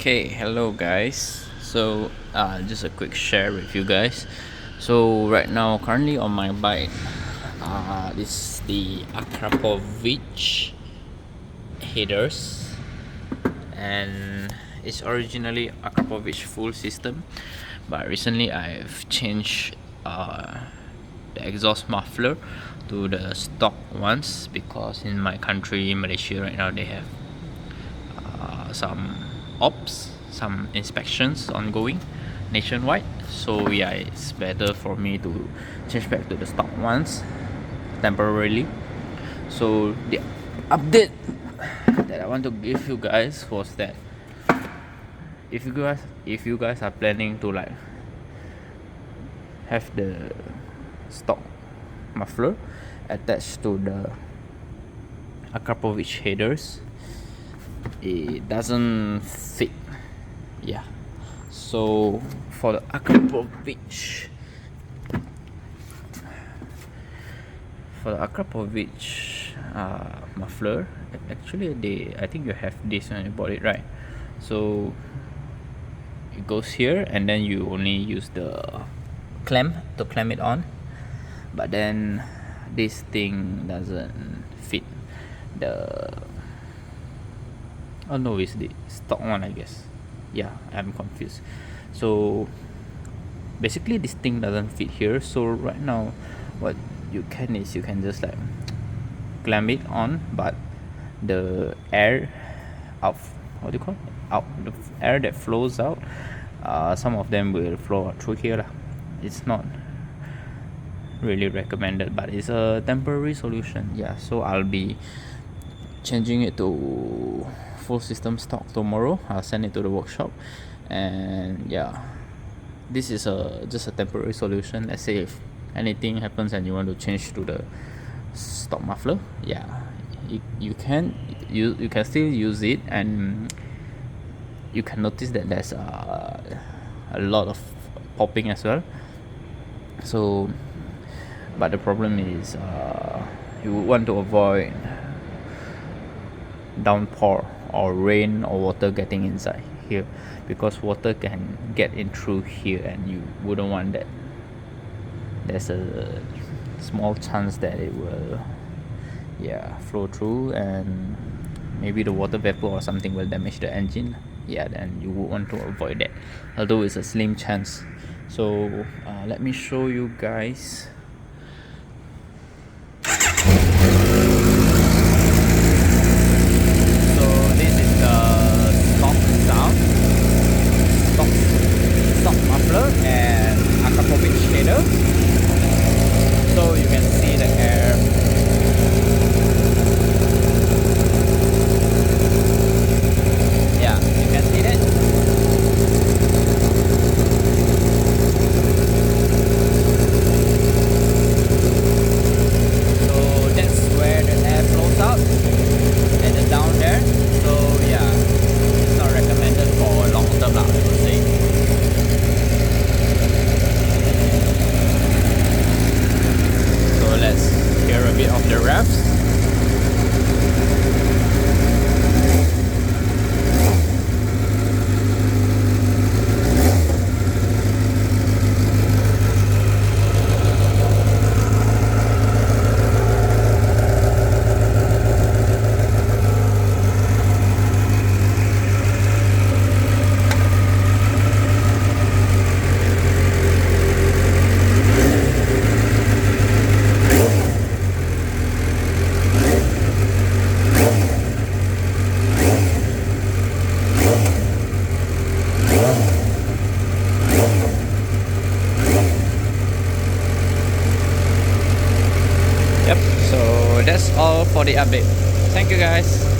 Okay, hello guys. So just a quick share with you guys. So right now, currently on my bike, this is the Akrapovic headers, and it's originally Akrapovic full system, but recently I've changed the exhaust muffler to the stock ones because in my country, Malaysia, right now they have some inspections ongoing nationwide. So yeah, it's better for me to change back to the stock ones temporarily. So the update that I want to give you guys was that if you guys are planning to like have the stock muffler attached to the Akrapovic headers, it doesn't fit. Yeah, so for the Akrapovic muffler, actually I think you have this when you bought it, right? So it goes here and then you only use the clamp to clamp it on, but then this thing doesn't fit the no, it's the stock one, I guess. Yeah, I'm confused. So basically this thing doesn't fit here, so right now what you can is you can just like clamp it on, but the air out, what do you call it, out, the air that flows out, some of them will flow out through here lah. It's not really recommended, but it's a temporary solution. Yeah, so I'll be changing it to full system stock tomorrow. I'll send it to the workshop, and yeah, this is just a temporary solution. Let's say if anything happens and you want to change to the stock muffler, yeah, you can still use it, and you can notice that there's a lot of popping as well. So but the problem is you want to avoid downpour or rain or water getting inside here, because water can get in through here and you wouldn't want that. There's a small chance that it will flow through, and maybe the water vapor or something will damage the engine. Yeah, then you would want to avoid that, although it's a slim chance. So let me show you guys. Stock muffler and Akrapovic header. So you can see the air. Yeah, you can see that. So that's where the air flows out, and then down there. So yeah, it's not recommended for long term lah, I would say. Let's hear a bit of the revs. Yep, so that's all for the update. Thank you guys.